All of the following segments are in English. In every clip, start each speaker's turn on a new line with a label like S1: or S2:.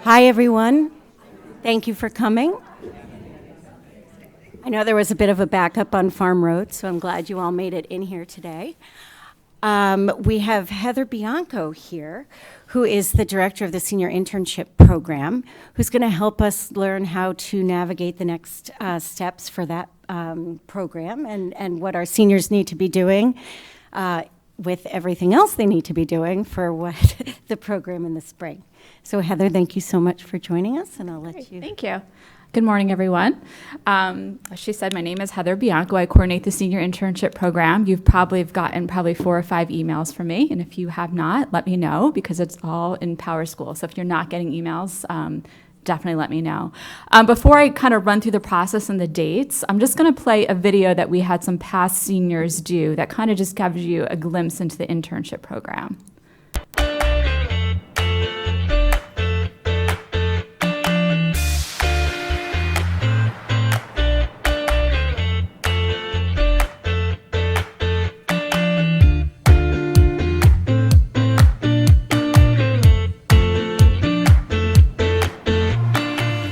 S1: Hi, everyone. Thank you for coming. I know there was a bit of a backup on Farm Road, so I'm glad you all made it in here today. We have Heather Bianco here, who is the director of the Senior Internship Program, who's going to help us learn how to navigate the next steps for that program and what our seniors need to be doing with everything else they need to be doing for what the program in the spring. So Heather, thank you so much for joining us, and I'll let you.
S2: Thank you. Good morning, everyone. As she said, my name is Heather Bianco. I coordinate the Senior Internship Program. You've probably gotten 4 or 5 emails from me, and if you have not, let me know, because it's all in Power School. So if you're not getting emails, definitely let me know. Before I kind of run through the process and the dates, I'm just going to play a video that we had some past seniors do that kind of just gives you a glimpse into the internship program.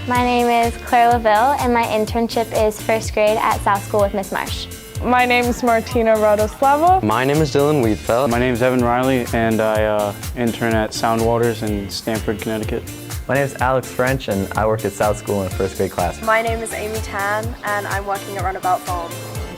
S3: My name is Claire LaVille, and my internship is first grade at South School with Miss Marsh.
S4: My name is Martina Radoslava.
S5: My name is Dylan Wiedfeld.
S6: My name is Evan Riley, and I intern at Sound Waters in Stamford, Connecticut.
S5: My name is Alex French, and I work at South School in a first grade class.
S7: My name is Amy Tan, and I'm working at Runabout Farm.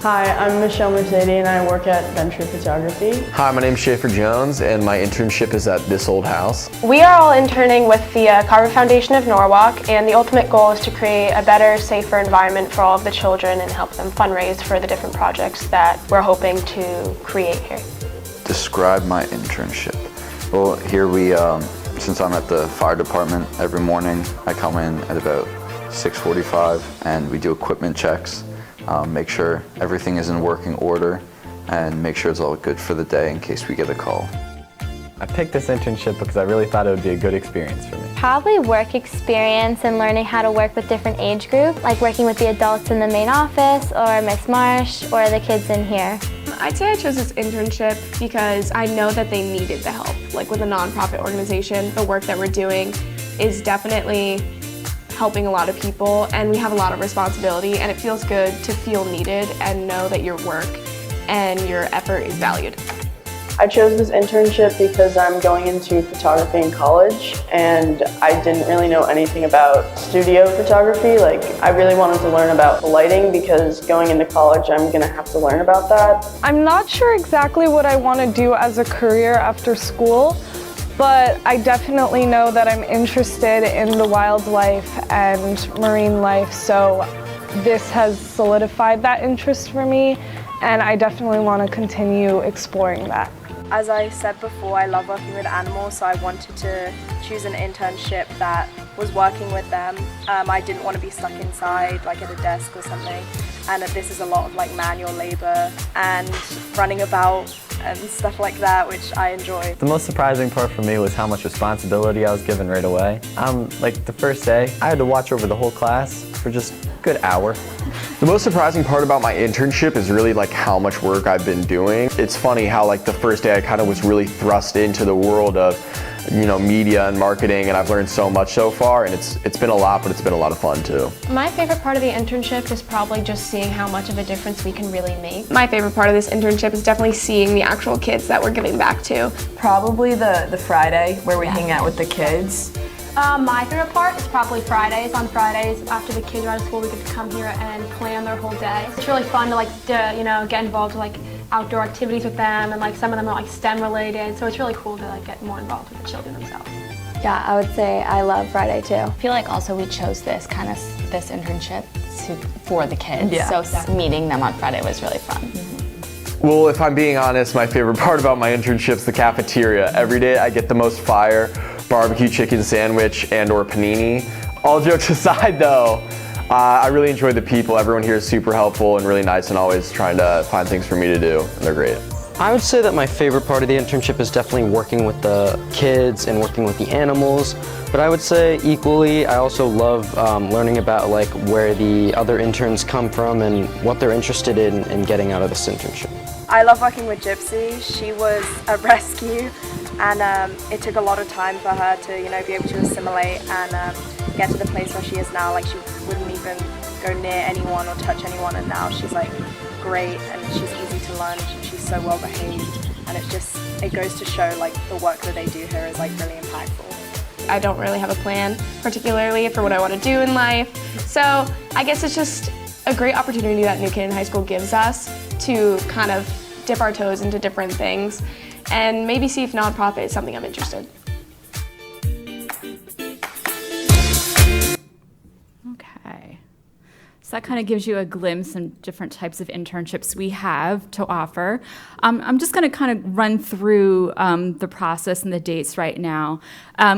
S4: Hi, I'm Michelle Mercedes, and I work at Venture Photography.
S8: Hi, my name is Schaefer Jones, and my internship is at This Old House.
S9: We are all interning with the Carver Foundation of Norwalk, and the ultimate goal is to create a better, safer environment for all of the children and help them fundraise for the different projects that we're hoping to create here.
S10: Describe my internship. Well, here we, since I'm at the fire department every morning, I come in at about 6:45 and we do equipment checks. Make sure everything is in working order and make sure it's all good for the day in case we get a call.
S5: I picked this internship because I really thought it would be a good experience for me.
S3: Probably work experience and learning how to work with different age groups, like working with the adults in the main office or Miss Marsh or the kids in here.
S11: I'd say I chose this internship because I know that they needed the help. Like with a nonprofit organization, the work that we're doing is definitely helping a lot of people, and we have a lot of responsibility, and it feels good to feel needed and know that your work and your effort is valued.
S4: I chose this internship because I'm going into photography in college, and I didn't really know anything about studio photography. Like, I really wanted to learn about the lighting because going into college, I'm gonna have to learn about that. I'm not sure exactly what I want to do as a career after school, but I definitely know that I'm interested in the wildlife and marine life, so this has solidified that interest for me, and I definitely want to continue exploring that.
S7: As I said before, I love working with animals, so I wanted to choose an internship that was working with them. I didn't want to be stuck inside, like at a desk or something, and this is a lot of like manual labor and running about and stuff like that, which I enjoy.
S5: The most surprising part for me was how much responsibility I was given right away. Like the first day, I had to watch over the whole class for just a good hour.
S8: The most surprising part about my internship is really like how much work I've been doing. It's funny how like the first day I kind of was really thrust into the world of, you know, media and marketing, and I've learned so much so far, and it's been a lot, but it's been a lot of fun too.
S11: My favorite part of the internship is probably just seeing how much of a difference we can really make. My favorite part of this internship is definitely seeing the actual kids that we're giving back to.
S12: Probably the Friday where we hang out with the kids.
S13: My favorite part is probably Fridays. On Fridays, after the kids are out of school, we get to come here and plan their whole day. It's really fun to get involved with outdoor activities with them, and some of them are STEM related. So it's really cool to get more involved with the children themselves.
S3: Yeah, I would say I love Friday too.
S14: I feel like also we chose this internship for the kids.
S12: Yeah.
S14: So meeting them on Friday was really fun.
S12: Mm-hmm.
S8: Well, if I'm being honest, my favorite part about my internship is the cafeteria. Every day I get the most fire barbecue chicken sandwich and/or panini. All jokes aside though, I really enjoy the people. Everyone here is super helpful and really nice and always trying to find things for me to do, and they're great.
S5: I would say that my favorite part of the internship is definitely working with the kids and working with the animals. But I would say equally, I also love learning about where the other interns come from and what they're interested in getting out of this internship.
S7: I love working with Gypsy. She was a rescue And it took a lot of time for her to, be able to assimilate and get to the place where she is now. Like, she wouldn't even go near anyone or touch anyone, and now she's like great, and she's easy to learn. She's so well behaved, and it goes to show like the work that they do here is like really impactful.
S11: I don't really have a plan, particularly for what I want to do in life. So I guess it's just a great opportunity that New Canaan High School gives us to kind of dip our toes into different things and maybe see if nonprofit is something I'm interested in.
S2: Okay. So that kind of gives you a glimpse in different types of internships we have to offer. I'm just going to kind of run through the process and the dates right now.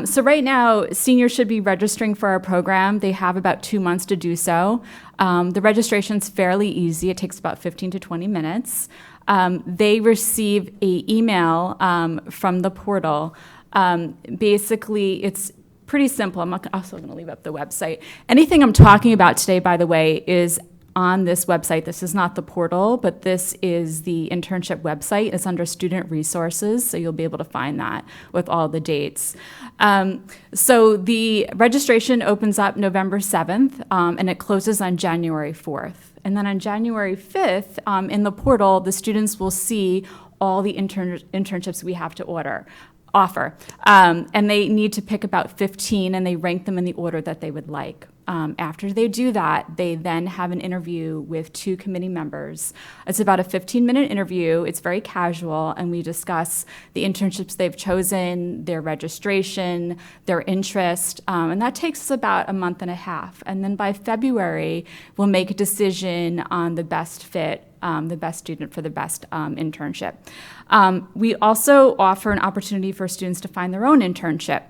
S2: So right now, seniors should be registering for our program. They have about 2 months to do so. The registration's fairly easy. It takes about 15 to 20 minutes. They receive an email from the portal. Basically, it's pretty simple. I'm also going to leave up the website. Anything I'm talking about today, by the way, is on this website. This is not the portal, but this is the internship website. It's under student resources, so you'll be able to find that with all the dates. So the registration opens up November 7th, and it closes on January 4th. And then on January 5th, in the portal, the students will see all the internships we have to offer. And they need to pick about 15, and they rank them in the order that they would like. After they do that, they then have an interview with 2 committee members. It's about a 15-minute interview. It's very casual, and we discuss the internships they've chosen, their registration, their interest, and that takes us about a month and a half. And then by February, we'll make a decision on the best fit, the best student for the best internship. We also offer an opportunity for students to find their own internship.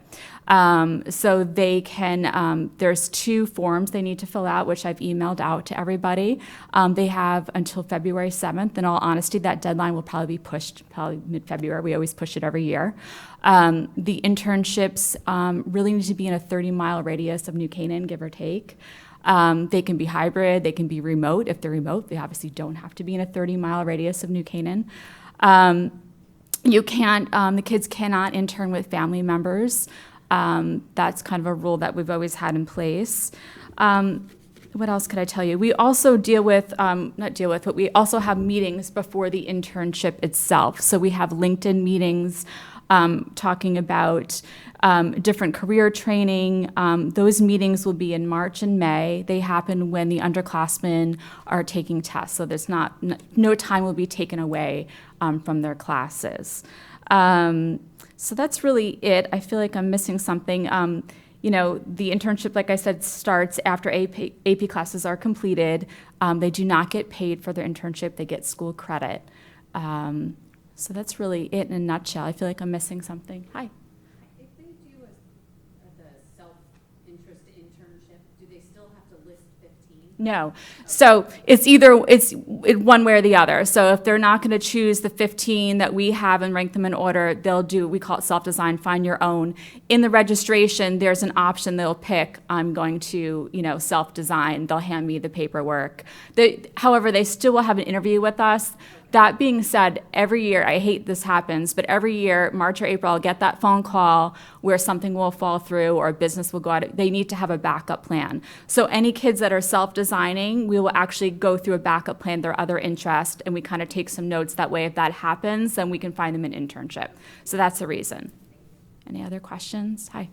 S2: So they can, there's 2 forms they need to fill out, which I've emailed out to everybody. They have until February 7th. In all honesty, that deadline will probably be pushed probably mid-February. We always push it every year. The internships really need to be in a 30-mile radius of New Canaan, give or take. They can be hybrid, they can be remote. If they're remote, they obviously don't have to be in a 30-mile radius of New Canaan. The kids cannot intern with family members. That's kind of a rule that we've always had in place. What else could I tell you? We also but we also have meetings before the internship itself. So we have LinkedIn meetings talking about different career training. Those meetings will be in March and May. They happen when the underclassmen are taking tests. So there's no time will be taken away from their classes. So that's really it. I feel like I'm missing something. The internship, like I said, starts after AP classes are completed. They do not get paid for their internship. They get school credit. So that's really it in a nutshell. I feel like I'm missing something. Hi.
S15: If they do the self-interest internship, do they still have to list 15?
S2: No. So it's one way or the other. So if they're not going to choose the 15 that we have and rank them in order, we call it self-design, find your own. In the registration, there's an option they'll pick, I'm going to, self-design. They'll hand me the paperwork. However, they still will have an interview with us. That being said, every year, I hate this happens, but every year, March or April, I'll get that phone call where something will fall through or a business will go out. They need to have a backup plan. So any kids that are self-designing, we will actually go through a backup plan, their other interest, and we kind of take some notes. That way, if that happens, then we can find them an internship. So that's the reason. Any other questions? Hi.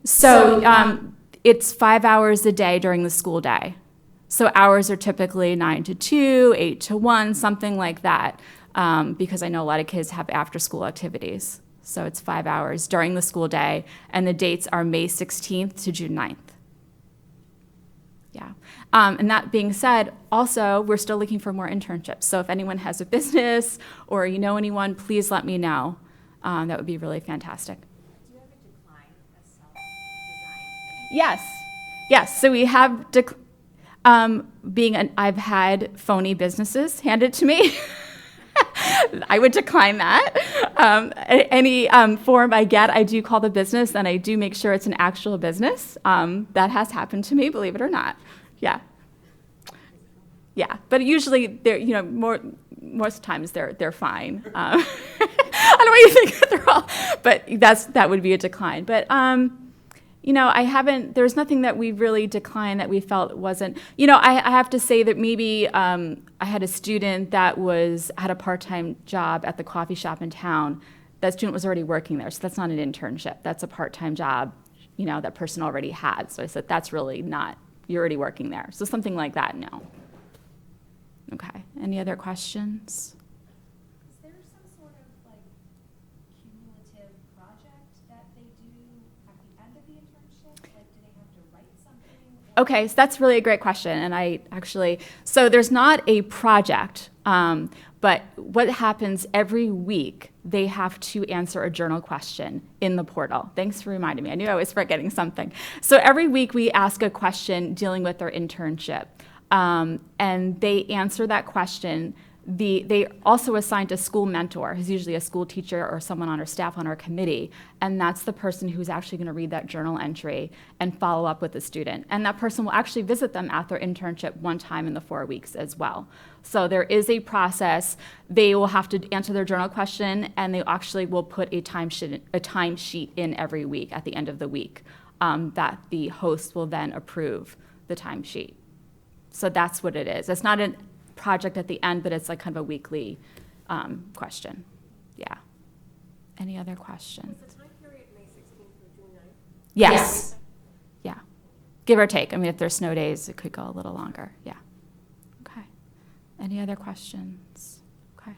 S2: So it's 5 hours a day during the school day. So hours are typically 9 to 2, 8 to 1, something like that, because I know a lot of kids have after-school activities. So it's 5 hours during the school day, and the dates are May 16th to June 9th. Yeah. And that being said, also, we're still looking for more internships. So if anyone has a business or you know anyone, please let me know. That would be really fantastic.
S15: Do you ever decline a self-design?
S2: Yes. So we have I've had phony businesses handed to me. I would decline that. Any form I get, I do call the business, and I do make sure it's an actual business. That has happened to me, believe it or not. Yeah. But usually, most times they're fine. I don't want you to think they're all, but that would be a decline. But you know, there's nothing that we really declined that we felt wasn't, you know, I have to say that maybe I had a student that had a part-time job at the coffee shop in town. That student was already working there, so that's not an internship. That's a part-time job, you know, that person already had. So I said, that's really not, you're already working there. So something like that, no. Okay, any other questions?
S15: Is there some sort of like cumulative project that they do at the end of the internship? Like, do they have to write something?
S2: Okay, so that's really a great question. And so there's not a project, but what happens every week, they have to answer a journal question in the portal. Thanks for reminding me. I knew I was forgetting something. So every week we ask a question dealing with their internship. And they answer that question. They also assigned a school mentor, who's usually a school teacher or someone on our staff on our committee, and that's the person who's actually going to read that journal entry and follow up with the student. And that person will actually visit them at their internship one time in the 4 weeks as well. So there is a process. They will have to answer their journal question, and they actually will put a timesheet in every week at the end of the week that the host will then approve the timesheet. So that's what it is. It's not a project at the end, but it's like kind of a weekly question. Yeah. Any other questions?
S9: Was the time period May 16th through June 9th?
S2: Yes. Yeah. Give or take. I mean, if there's snow days, it could go a little longer. Yeah. Okay. Any other questions? Okay.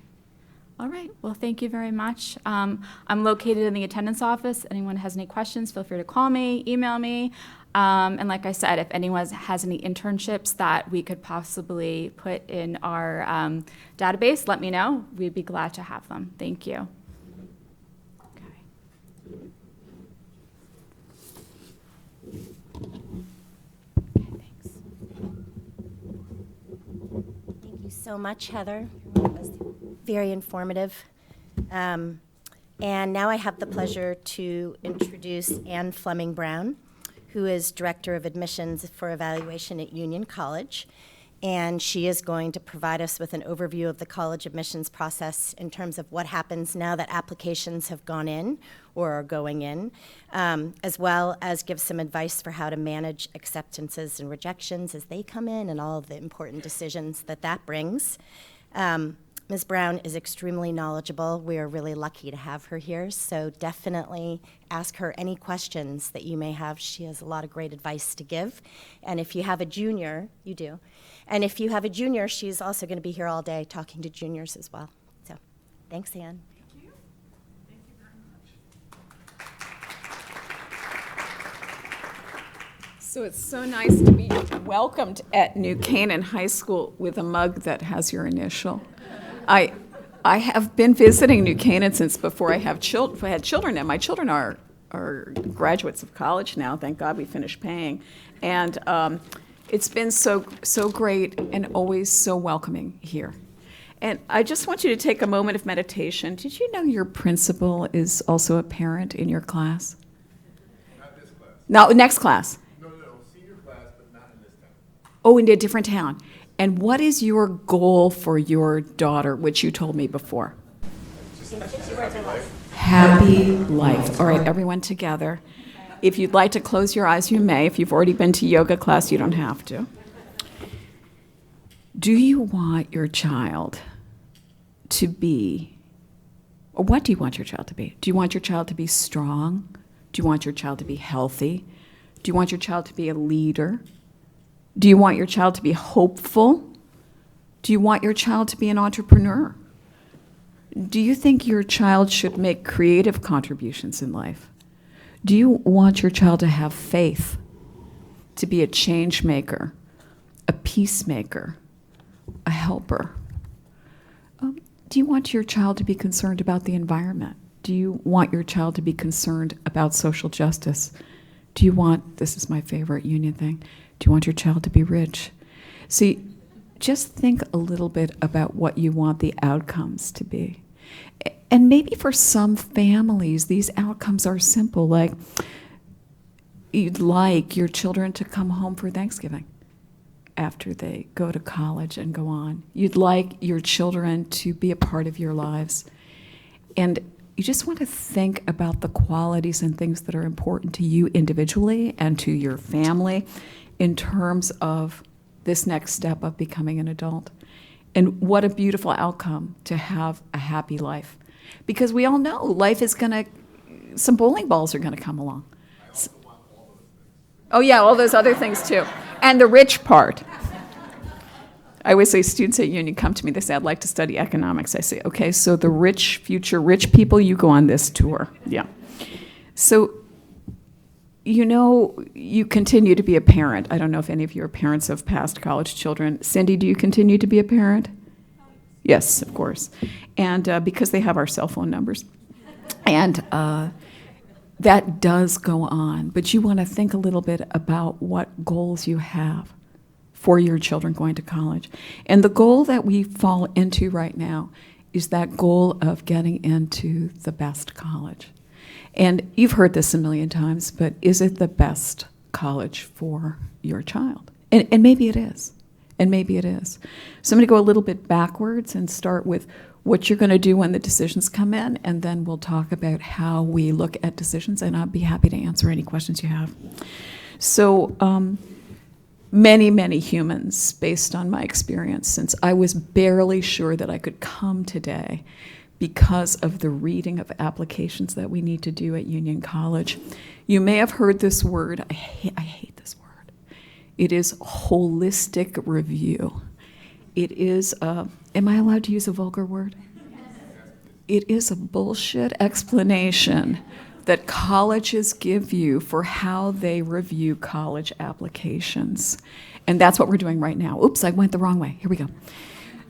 S2: All right. Well, thank you very much. I'm located in the attendance office. Anyone has any questions, feel free to call me, email me. And like I said, if anyone has any internships that we could possibly put in our database, let me know. We'd be glad to have them. Thank you.
S16: Thank you so much, Heather. That was very informative. And now I have the pleasure to introduce Ann Fleming Brown, who is Director of Admissions for Evaluation at Union College. And she is going to provide us with an overview of the college admissions process in terms of what happens now that applications have gone in or are going in, as well as give some advice for how to manage acceptances and rejections as they come in and all of the important decisions that brings. Ms. Brown is extremely knowledgeable. We are really lucky to have her here, so definitely ask her any questions that you may have. She has a lot of great advice to give. And if you have a junior, you do. And if you have a junior, she's also going to be here all day talking to juniors as well. So thanks, Ann.
S17: Thank you. Thank you very much. So it's so nice to be welcomed at New Canaan High School with a mug that has your initial. I have been visiting New Canaan since before I had children, and my children are graduates of college now. Thank God we finished paying, and it's been so great and always so welcoming here. And I just want you to take a moment of meditation. Did you know your principal is also a parent in your class?
S18: Not this class.
S17: No, next class.
S18: No, senior class, but not in this town.
S17: Oh, in a different town. And what is your goal for your daughter, which you told me before?
S18: Happy life.
S17: Happy life. All right, everyone together. If you'd like to close your eyes, you may. If you've already been to yoga class, you don't have to. Do you want your child to be, or what do you want your child to be? Do you want your child to be strong? Do you want your child to be healthy? Do you want your child to be a leader? Do you want your child to be hopeful? Do you want your child to be an entrepreneur? Do you think your child should make creative contributions in life? Do you want your child to have faith, to be a change maker, a peacemaker, a helper? Do you want your child to be concerned about the environment? Do you want your child to be concerned about social justice? Do you want, this is my favorite union thing, do you want your child to be rich? See, just think a little bit about what you want the outcomes to be. And maybe for some families, these outcomes are simple, like you'd like your children to come home for Thanksgiving after they go to college and go on. You'd like your children to be a part of your lives. And you just want to think about the qualities and things that are important to you individually and to your family in terms of this next step of becoming an adult. And what a beautiful outcome to have a happy life. Because we all know life is going to, some bowling balls are going to come along. Oh yeah, all those other things too. And the rich part. I always say students at Union come to me, they say, I'd like to study economics. I say, okay, so the rich, future rich people, you go on this tour. Yeah. So, you know, you continue to be a parent. I don't know if any of you are parents of past college children. Cindy, do you continue to be a parent? Yes, of course. And because they have our cell phone numbers. And that does go on. But you want to think a little bit about what goals you have for your children going to college. And the goal that we fall into right now is that goal of getting into the best college. And you've heard this a million times, but is it the best college for your child? And maybe it is. And maybe it is. So I'm going to go a little bit backwards and start with what you're going to do when the decisions come in, and then we'll talk about how we look at decisions, and I'll be happy to answer any questions you have. So, many humans, based on my experience, since I was barely sure that I could come today because of the reading of applications that we need to do at Union College. You may have heard this word. I hate this word. It is holistic review. It is, am I allowed to use a vulgar word? It is a bullshit explanation that colleges give you for how they review college applications. And that's what we're doing right now. Oops, I went the wrong way. Here we go.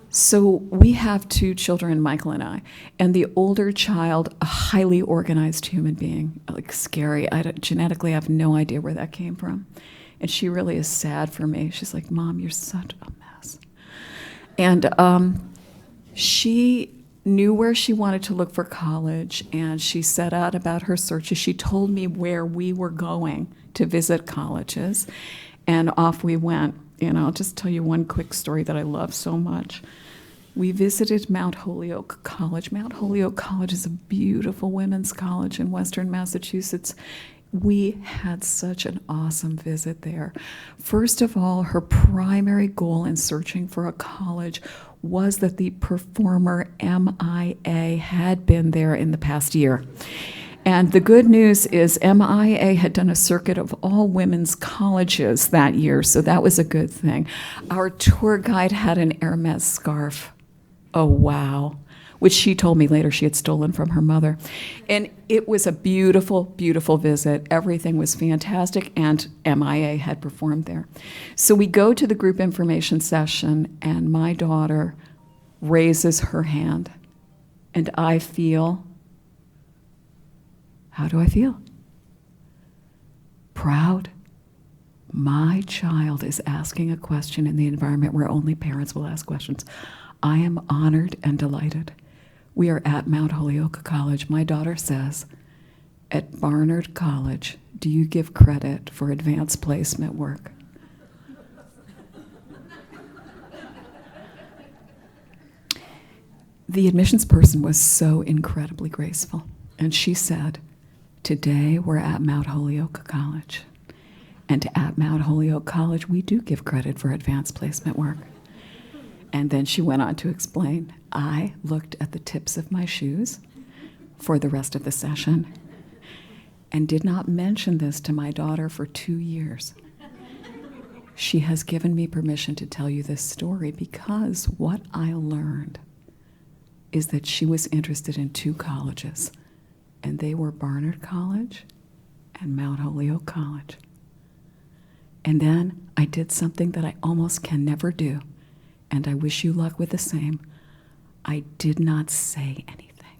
S17: So we have two children, Michael and I, and the older child, a highly organized human being, like scary. Genetically, I have no idea where that came from. And she really is sad for me. She's like, Mom, you're such a mess. And she knew where she wanted to look for college, and she set out about her searches. She told me where we were going to visit colleges, and off we went. And I'll just tell you one quick story that I love so much. We visited Mount Holyoke College. Mount Holyoke College is a beautiful women's college in Western Massachusetts. We had such an awesome visit there. First of all, her primary goal in searching for a college was that the performer MIA had been there in the past year. And the good news is MIA had done a circuit of all women's colleges that year, so that was a good thing. Our tour guide had an Hermes scarf. Oh, wow. Which she told me later she had stolen from her mother. And it was a beautiful, beautiful visit. Everything was fantastic, and MIA had performed there. So we go to the group information session, and my daughter raises her hand, and I feel, how do I feel? Proud. My child is asking a question in the environment where only parents will ask questions. I am honored and delighted. We are at Mount Holyoke College. My daughter says, at Barnard College, do you give credit for advanced placement work? The admissions person was so incredibly graceful, and she said, today we're at Mount Holyoke College, and at Mount Holyoke College, we do give credit for advanced placement work. And then she went on to explain, I looked at the tips of my shoes for the rest of the session and did not mention this to my daughter for 2 years. She has given me permission to tell you this story because what I learned is that she was interested in 2 colleges, and they were Barnard College and Mount Holyoke College. And then I did something that I almost can never do, and I wish you luck with the same. I did not say anything.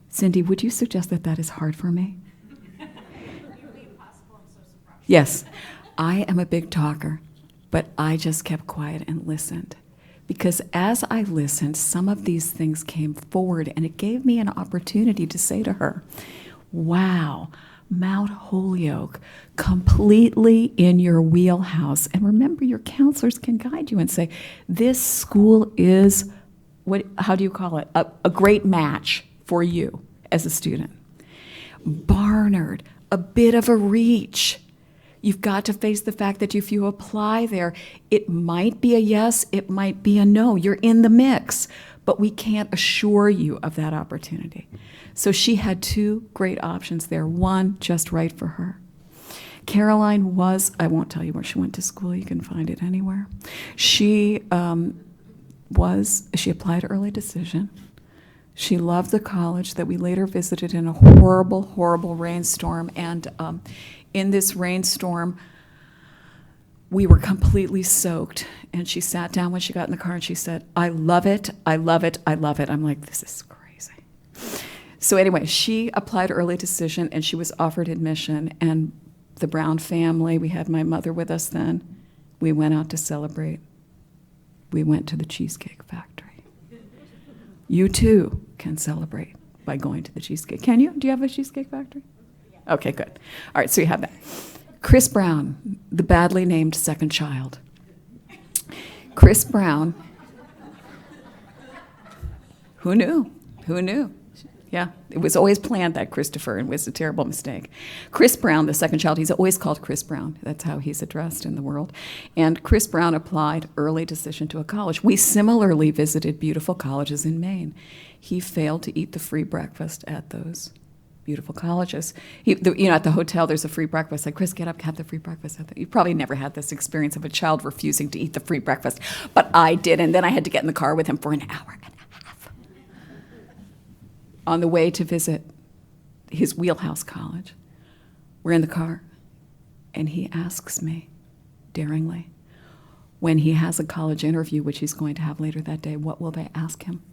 S17: Cindy, would you suggest that that is hard for me? Yes, I am a big talker, but I just kept quiet and listened. Because as I listened, some of these things came forward, and it gave me an opportunity to say to her, wow, Mount Holyoke, completely in your wheelhouse. And remember, your counselors can guide you and say, this school is, how do you call it? A great match for you as a student. Barnard, a bit of a reach. You've got to face the fact that if you apply there, it might be a yes, it might be a no. You're in the mix, but we can't assure you of that opportunity. So she had two great options there, one just right for her. Caroline was, I won't tell you where she went to school, you can find it anywhere. She applied early decision. She loved the college that we later visited in a horrible, horrible rainstorm. And in this rainstorm, we were completely soaked. And she sat down when she got in the car and she said, I love it, I love it, I love it. I'm like, this is crazy. So anyway, she applied early decision and she was offered admission. And the Brown family, we had my mother with us then, we went out to celebrate. We went to the Cheesecake Factory. You too can celebrate by going to the Cheesecake. Can you? Do you have a Cheesecake Factory? Okay, good. All right, so you have that. Chris Brown, the badly named second child. Chris Brown, who knew? Who knew? Yeah, it was always planned that Christopher, and it was a terrible mistake. Chris Brown, the second child, he's always called Chris Brown. That's how he's addressed in the world. And Chris Brown applied early decision to a college. We similarly visited beautiful colleges in Maine. He failed to eat the free breakfast at those beautiful colleges. At the hotel, there's a free breakfast. Like, Chris, get up, have the free breakfast. You probably never had this experience of a child refusing to eat the free breakfast, but I did, and then I had to get in the car with him for an hour and a half. On the way to visit his wheelhouse college, we're in the car, and he asks me, daringly, when he has a college interview, which he's going to have later that day, what will they ask him?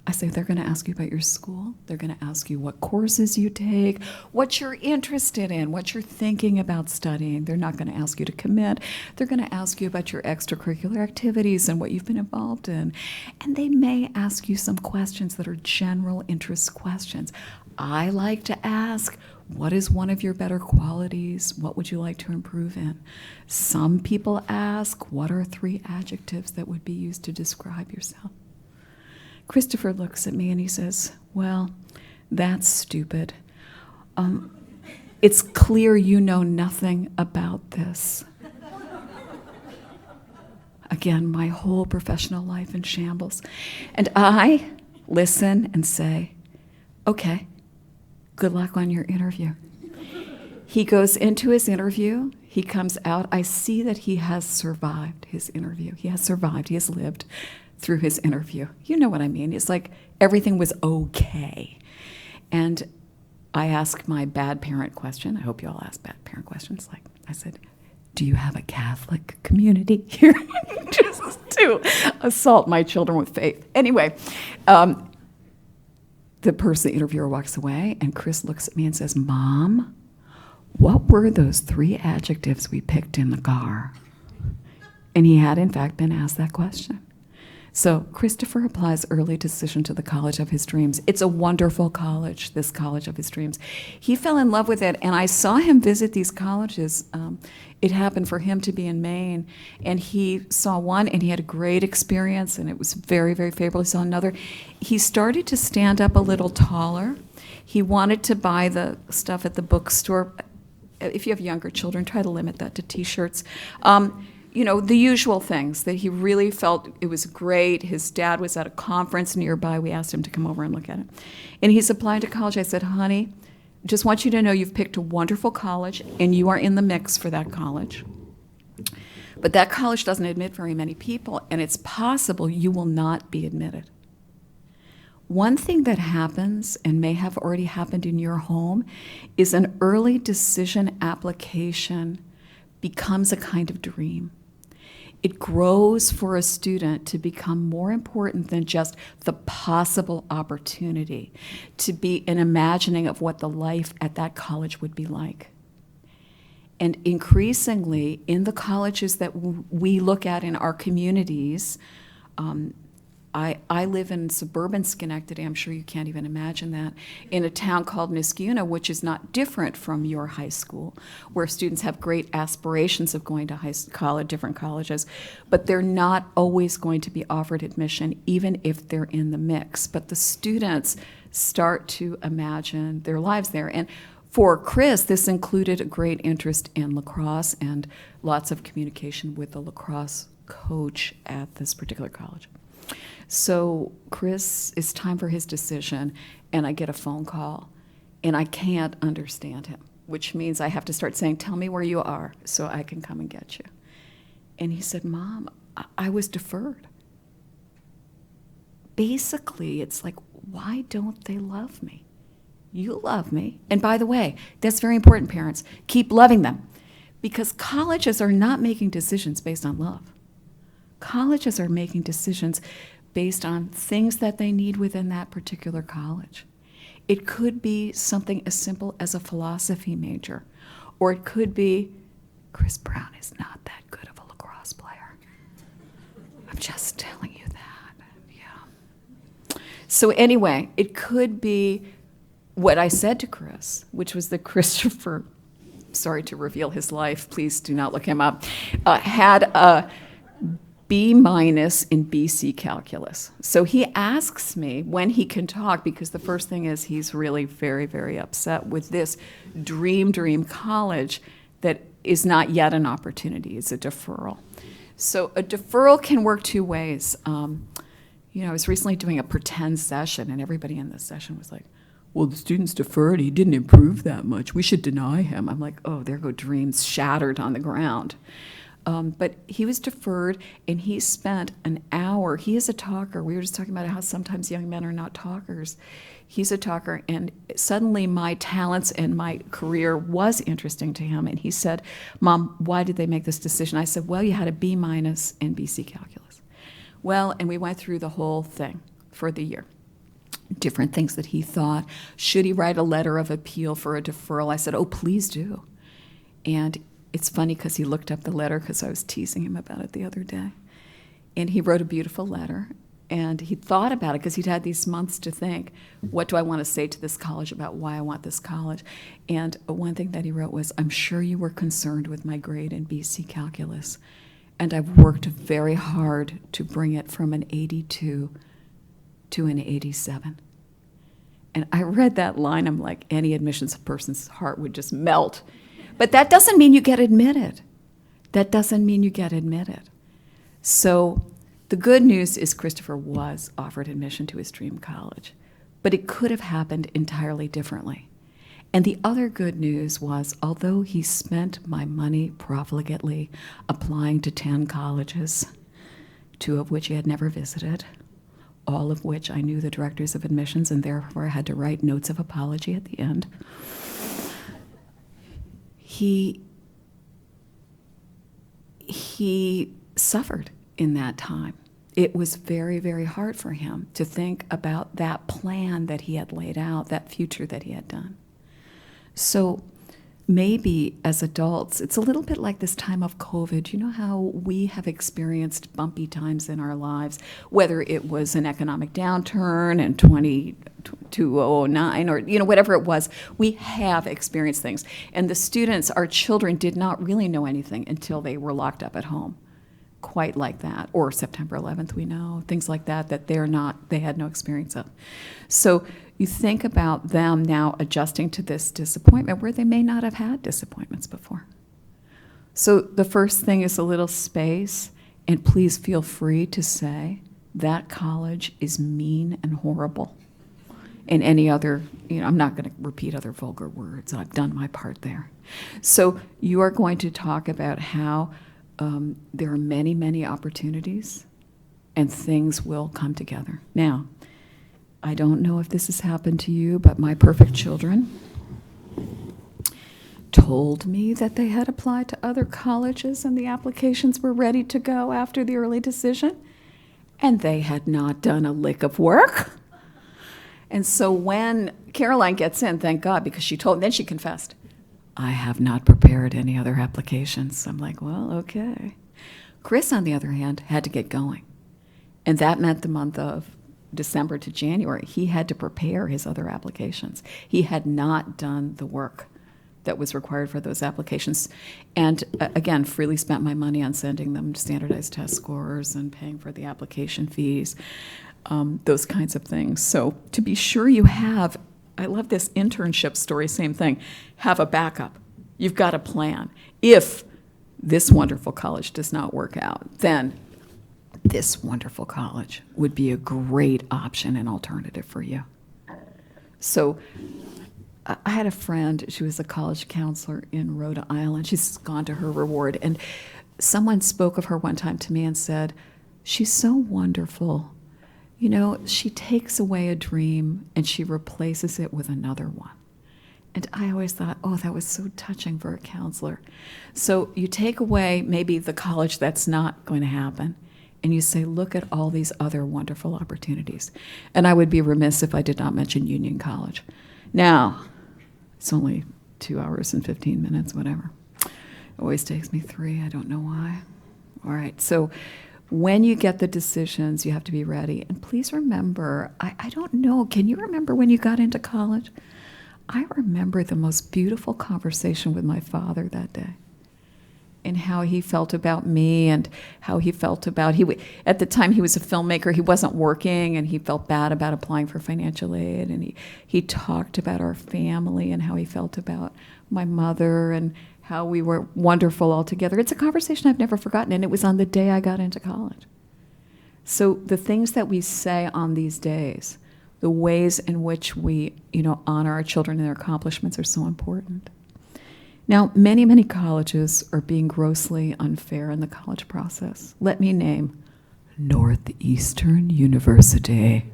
S17: I say, they're going to ask you about your school. They're going to ask you what courses you take, what you're interested in, what you're thinking about studying. They're not going to ask you to commit. They're going to ask you about your extracurricular activities and what you've been involved in. And they may ask you some questions that are general interest questions. I like to ask, what is one of your better qualities? What would you like to improve in? Some people ask, what are 3 adjectives that would be used to describe yourself? Christopher looks at me and he says, well, that's stupid. It's clear you know nothing about this. Again, my whole professional life in shambles. And I listen and say, okay, good luck on your interview. He goes into his interview. He comes out. I see that he has survived his interview. He has survived. He has lived through his interview. You know what I mean. It's like everything was okay. And I asked my bad parent question. I hope you all ask bad parent questions. Like I said, do you have a Catholic community here? Just to assault my children with faith. Anyway, the interviewer walks away, and Chris looks at me and says, Mom, what were those 3 adjectives we picked in the car? And he had, in fact, been asked that question. So Christopher applies early decision to the college of his dreams. It's a wonderful college, this college of his dreams. He fell in love with it, and I saw him visit these colleges. It happened for him to be in Maine, and he saw one, and he had a great experience, and it was very, very favorable. He saw another. He started to stand up a little taller. He wanted to buy the stuff at the bookstore. If you have younger children, try to limit that to T-shirts. The usual things that he really felt it was great. His dad was at a conference nearby. We asked him to come over and look at it. And he's applying to college. I said, honey, just want you to know you've picked a wonderful college and you are in the mix for that college. But that college doesn't admit very many people, and it's possible you will not be admitted. One thing that happens, and may have already happened in your home, is an early decision application becomes a kind of dream. It grows for a student to become more important than just the possible opportunity, to be an imagining of what the life at that college would be like. And increasingly, in the colleges that we look at in our communities, I live in suburban Schenectady, I'm sure you can't even imagine that, in a town called Niskuna, which is not different from your high school, where students have great aspirations of going to college, different colleges, but they're not always going to be offered admission, even if they're in the mix. But the students start to imagine their lives there. And for Chris, this included a great interest in lacrosse and lots of communication with the lacrosse coach at this particular college. So Chris, it's time for his decision, and I get a phone call, and I can't understand him, which means I have to start saying, tell me where you are so I can come and get you. And he said, Mom, I was deferred. Basically, it's like, why don't they love me? You love me. And by the way, that's very important, parents. Keep loving them, because colleges are not making decisions based on love. Colleges are making decisions based on things that they need within that particular college. It could be something as simple as a philosophy major, or it could be, Chris Brown is not that good of a lacrosse player. I'm just telling you that, yeah. So anyway, it could be what I said to Chris, which was that Christopher, sorry to reveal his life, please do not look him up, had a B- in BC calculus. So he asks me when he can talk, because the first thing is he's really very, very upset with this dream college that is not yet an opportunity. It's a deferral. So a deferral can work two ways. I was recently doing a pretend session, and everybody in the session was like, well, the student's deferred. He didn't improve that much. We should deny him. I'm like, oh, there go dreams shattered on the ground. But he was deferred, and he spent an hour. He is a talker. We were just talking about how sometimes young men are not talkers. He's a talker, and suddenly my talents and my career was interesting to him. And he said, Mom, why did they make this decision? I said, well, you had a B- in BC calculus. Well, and we went through the whole thing for the year. Different things that he thought. Should he write a letter of appeal for a deferral? I said, oh, please do. And it's funny because he looked up the letter, because I was teasing him about it the other day. And he wrote a beautiful letter, and he thought about it because he'd had these months to think, what do I want to say to this college about why I want this college? And one thing that he wrote was, I'm sure you were concerned with my grade in BC calculus, and I've worked very hard to bring it from an 82 to an 87. And I read that line, I'm like, any admissions person's heart would just melt. But that doesn't mean you get admitted. That doesn't mean you get admitted. So the good news is Christopher was offered admission to his dream college, but it could have happened entirely differently. And the other good news was, although he spent my money profligately applying to 10 colleges, 2 of which he had never visited, all of which I knew the directors of admissions, and therefore had to write notes of apology at the end, he suffered in that time. It was very, very hard for him to think about that plan that he had laid out, that future that he had done. So maybe as adults, it's a little bit like this time of COVID. You know how we have experienced bumpy times in our lives, whether it was an economic downturn in 2009 or whatever it was, we have experienced things. And the students, our children, did not really know anything until they were locked up at home, quite like that. Or September 11th, we know, things like that they had no experience of. So you think about them now adjusting to this disappointment where they may not have had disappointments before. So the first thing is a little space, and please feel free to say that college is mean and horrible. And any other, I'm not going to repeat other vulgar words. I've done my part there. So you are going to talk about how there are many, many opportunities, and things will come together. Now, I don't know if this has happened to you, but my perfect children told me that they had applied to other colleges and the applications were ready to go after the early decision, and they had not done a lick of work. And so when Caroline gets in, thank God, because then she confessed, I have not prepared any other applications. I'm like, well, okay. Chris, on the other hand, had to get going. And that meant the month of December to January, he had to prepare his other applications. He had not done the work that was required for those applications. And again, freely spent my money on sending them standardized test scores and paying for the application fees, those kinds of things. So to be sure you have, I love this internship story, same thing, have a backup. You've got a plan. If this wonderful college does not work out, then this wonderful college would be a great option and alternative for you. So I had a friend, she was a college counselor in Rhode Island. She's gone to her reward. And someone spoke of her one time to me and said, she's so wonderful. You know, she takes away a dream and she replaces it with another one. And I always thought, oh, that was so touching for a counselor. So you take away maybe the college that's not going to happen, and you say, look at all these other wonderful opportunities. And I would be remiss if I did not mention Union College. Now, it's only 2 hours and 15 minutes, whatever. It always takes me 3, I don't know why. All right, so when you get the decisions, you have to be ready. And please remember, I don't know, can you remember when you got into college? I remember the most beautiful conversation with my father that day, and how he felt about me and how he felt about, at the time he was a filmmaker, he wasn't working, and he felt bad about applying for financial aid, and he talked about our family and how he felt about my mother and how we were wonderful all together. It's a conversation I've never forgotten, and it was on the day I got into college. So the things that we say on these days, the ways in which we, honor our children and their accomplishments are so important. Now, many, many colleges are being grossly unfair in the college process. Let me name Northeastern University.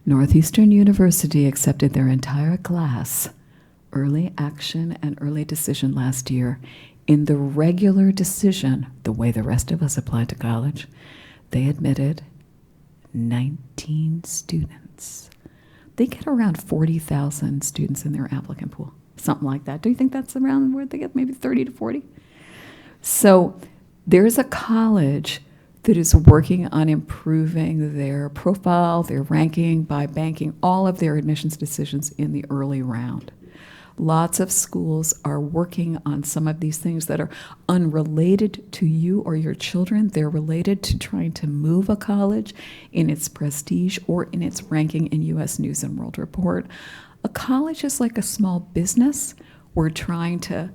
S17: Northeastern University accepted their entire class, early action and early decision last year, in the regular decision, the way the rest of us applied to college. They admitted 19 students. They get around 40,000 students in their applicant pool, something like that. Do you think that's around where they get maybe 30 to 40? So there's a college that is working on improving their profile, their ranking, by banking all of their admissions decisions in the early round. Lots of schools are working on some of these things that are unrelated to you or your children. They're related to trying to move a college in its prestige or in its ranking in U.S. News and World Report. A college is like a small business. We're trying to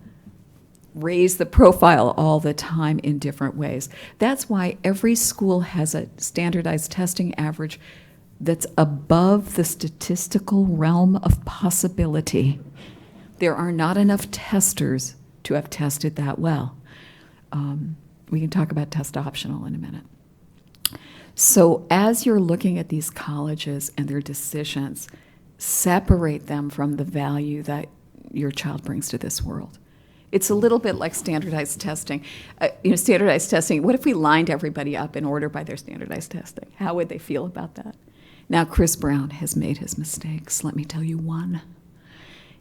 S17: raise the profile all the time in different ways. That's why every school has a standardized testing average that's above the statistical realm of possibility. There are not enough testers to have tested that well. We can talk about test optional in a minute. So as you're looking at these colleges and their decisions, separate them from the value that your child brings to this world. It's a little bit like standardized testing. Standardized testing, what if we lined everybody up in order by their standardized testing? How would they feel about that? Now, Chris Brown has made his mistakes. Let me tell you one.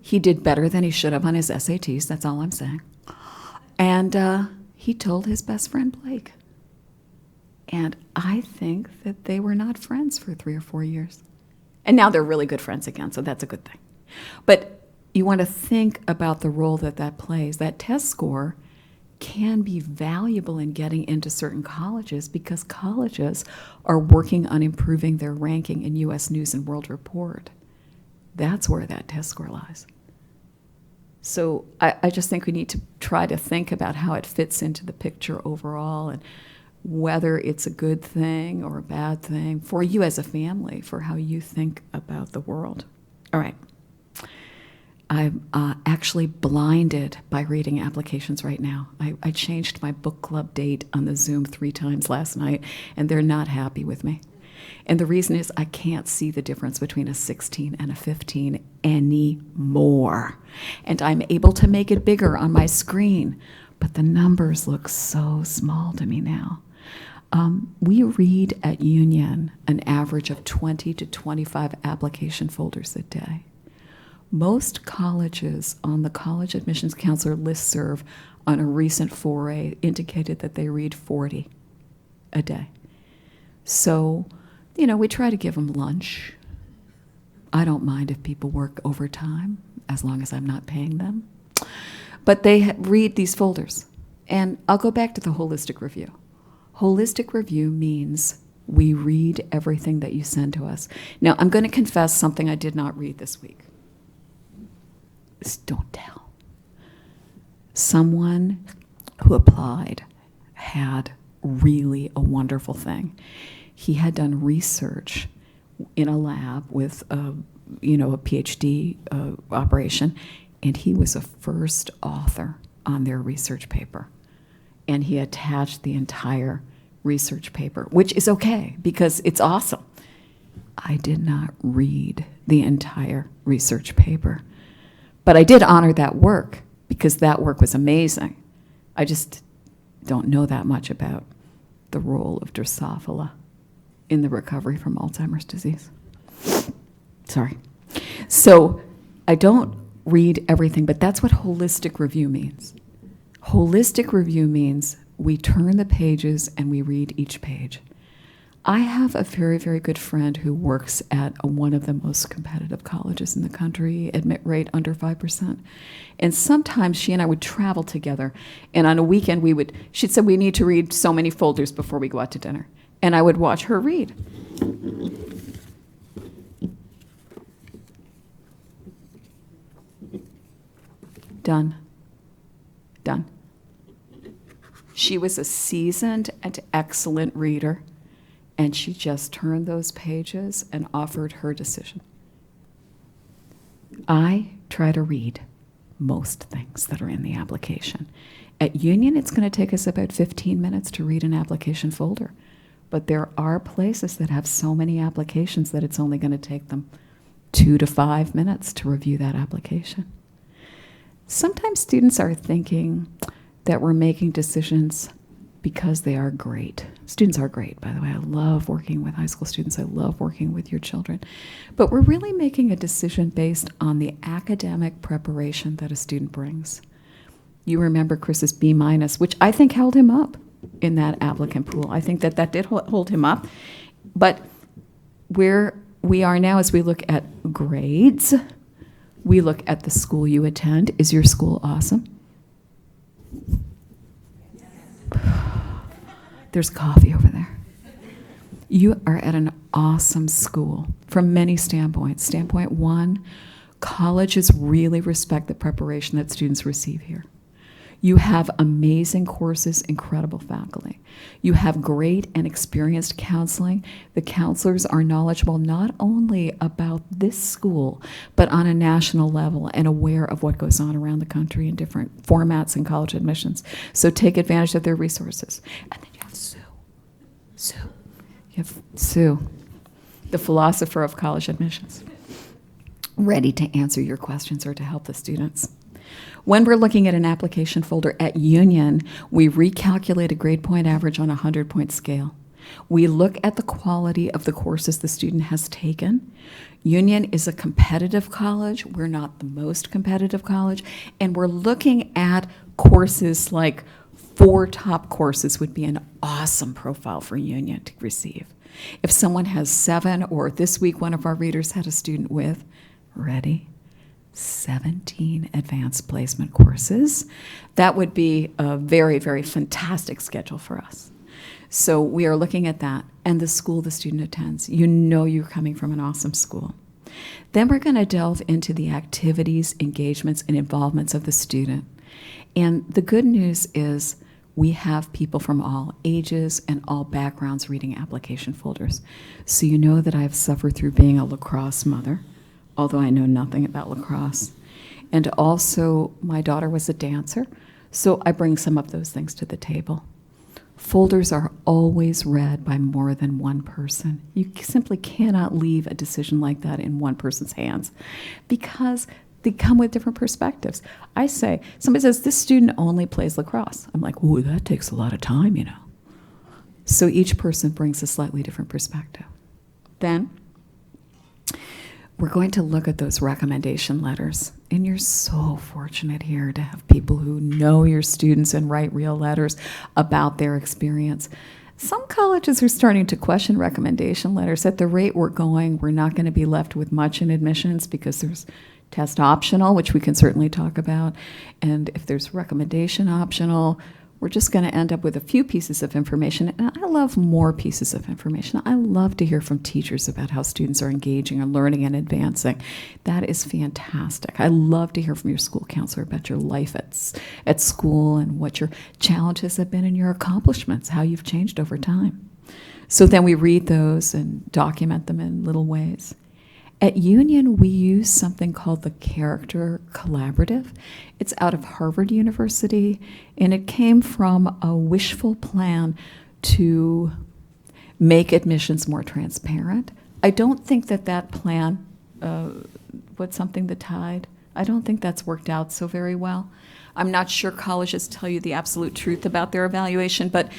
S17: He did better than he should have on his SATs, that's all I'm saying. And he told his best friend Blake. And I think that they were not friends for 3 or 4 years. And now they're really good friends again, so that's a good thing. But you want to think about the role that that plays. That test score can be valuable in getting into certain colleges because colleges are working on improving their ranking in U.S. News and World Report. That's where that test score lies. So I just think we need to try to think about how it fits into the picture overall and whether it's a good thing or a bad thing for you as a family, for how you think about the world. All right. I'm actually blinded by reading applications right now. I changed my book club date on the Zoom 3 times last night, and they're not happy with me. And the reason is I can't see the difference between a 16 and a 15 anymore. And I'm able to make it bigger on my screen, but the numbers look so small to me now. We read at Union an average of 20 to 25 application folders a day. Most colleges on the College Admissions Counselor listserv on a recent foray indicated that they read 40 a day. So, we try to give them lunch. I don't mind if people work overtime, as long as I'm not paying them. But they read these folders. And I'll go back to the holistic review. Holistic review means we read everything that you send to us. Now, I'm going to confess something I did not read this week. Don't tell. Someone who applied had really a wonderful thing. He had done research in a lab with a PhD operation, and he was a first author on their research paper. And he attached the entire research paper, which is okay because it's awesome. I did not read the entire research paper, but I did honor that work because that work was amazing. I just don't know that much about the role of Drosophila in the recovery from Alzheimer's disease. Sorry. So I don't read everything, but that's what holistic review means. Holistic review means we turn the pages and we read each page. I have a very, very good friend who works at one of the most competitive colleges in the country, admit rate under 5%. And sometimes she and I would travel together, and on a weekend she'd say, we need to read so many folders before we go out to dinner. And I would watch her read. Done. Done. She was a seasoned and excellent reader, and she just turned those pages and offered her decision. I try to read most things that are in the application. At Union, it's going to take us about 15 minutes to read an application folder, but there are places that have so many applications that it's only going to take them 2 to 5 minutes to review that application. Sometimes students are thinking that we're making decisions because they are great. Students are great, by the way. I love working with high school students. I love working with your children. But we're really making a decision based on the academic preparation that a student brings. You remember Chris's B-, which I think held him up in that applicant pool. I think that did hold him up. But where we are now as we look at grades, we look at the school you attend. Is your school awesome? There's coffee over there. You are at an awesome school from many standpoints. Standpoint one, colleges really respect the preparation that students receive here. You have amazing courses, incredible faculty. You have great and experienced counseling. The counselors are knowledgeable not only about this school, but on a national level and aware of what goes on around the country in different formats in college admissions. So take advantage of their resources. And then you have Sue. You have Sue, the philosopher of college admissions, ready to answer your questions or to help the students. When we're looking at an application folder at Union, we recalculate a grade point average on a 100-point scale. We look at the quality of the courses the student has taken. Union is a competitive college. We're not the most competitive college. And we're looking at courses like 4 top courses would be an awesome profile for Union to receive. If someone has 7, or this week one of our readers had a student with, ready? 17 advanced placement courses. That would be a very, very fantastic schedule for us. So we are looking at that and the school the student attends. You know you're coming from an awesome school. Then we're going to delve into the activities, engagements, and involvements of the student. And the good news is we have people from all ages and all backgrounds reading application folders. So you know that I've suffered through being a lacrosse mother, although I know nothing about lacrosse. And also, my daughter was a dancer, so I bring some of those things to the table. Folders are always read by more than one person. You simply cannot leave a decision like that in one person's hands because they come with different perspectives. I say, somebody says, this student only plays lacrosse. I'm like, ooh, that takes a lot of time, you know. So each person brings a slightly different perspective. Then, we're going to look at those recommendation letters. And you're so fortunate here to have people who know your students and write real letters about their experience. Some colleges are starting to question recommendation letters. At the rate we're going, we're not going to be left with much in admissions because there's test optional, which we can certainly talk about. And if there's recommendation optional, we're just going to end up with a few pieces of information. And I love more pieces of information. I love to hear from teachers about how students are engaging and learning and advancing. That is fantastic. I love to hear from your school counselor about your life at school and what your challenges have been and your accomplishments, how you've changed over time. So then we read those and document them in little ways. At Union, we use something called the Character Collaborative. It's out of Harvard University, and it came from a wishful plan to make admissions more transparent. I don't think that plan was something that tied. I don't think that's worked out so very well. I'm not sure colleges tell you the absolute truth about their evaluation, but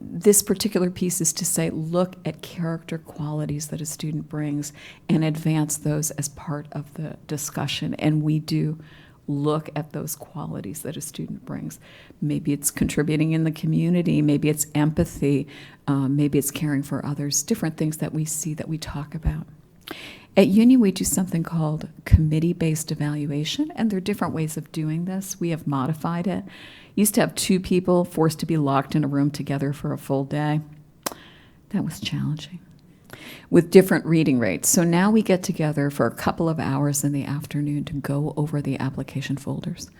S17: this particular piece is to say, look at character qualities that a student brings and advance those as part of the discussion. And we do look at those qualities that a student brings. Maybe it's contributing in the community, maybe it's empathy, maybe it's caring for others, different things that we see that we talk about. At Union, we do something called committee-based evaluation, and there are different ways of doing this. We have modified it. Used to have 2 people forced to be locked in a room together for a full day. That was challenging, with different reading rates. So now we get together for a couple of hours in the afternoon to go over the application folders.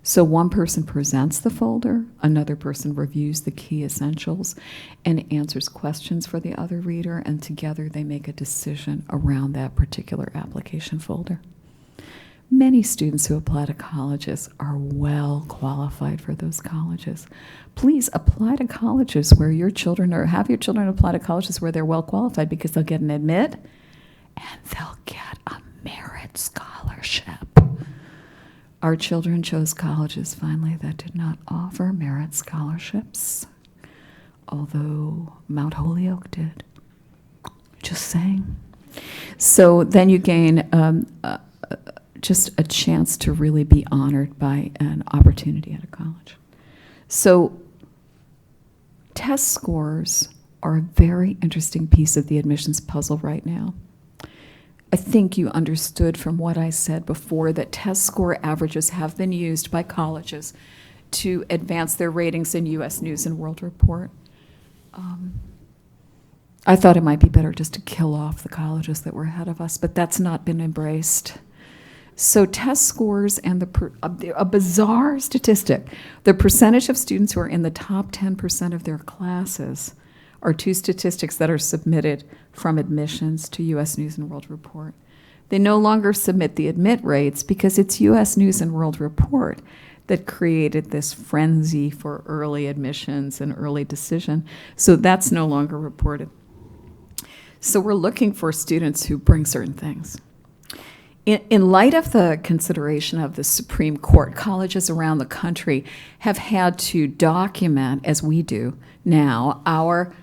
S17: So one person presents the folder, another person reviews the key essentials and answers questions for the other reader, and together they make a decision around that particular application folder. Many students who apply to colleges are well qualified for those colleges. Please apply to colleges where your children, or have your children apply to colleges where they're well qualified, because they'll get an admit and they'll get a merit scholarship. Our children chose colleges, finally, that did not offer merit scholarships, although Mount Holyoke did. Just saying. So then you gain just a chance to really be honored by an opportunity at a college. So test scores are a very interesting piece of the admissions puzzle right now. I think you understood from what I said before that test score averages have been used by colleges to advance their ratings in U.S. News and World Report. I thought it might be better just to kill off the colleges that were ahead of us, but that's not been embraced. So test scores and a bizarre statistic, the percentage of students who are in the top 10% of their classes are 2 statistics that are submitted from admissions to U.S. News and World Report. They no longer submit the admit rates because it's U.S. News and World Report that created this frenzy for early admissions and early decision. So that's no longer reported. So we're looking for students who bring certain things. In light of the consideration of the Supreme Court, colleges around the country have had to document, as we do now, our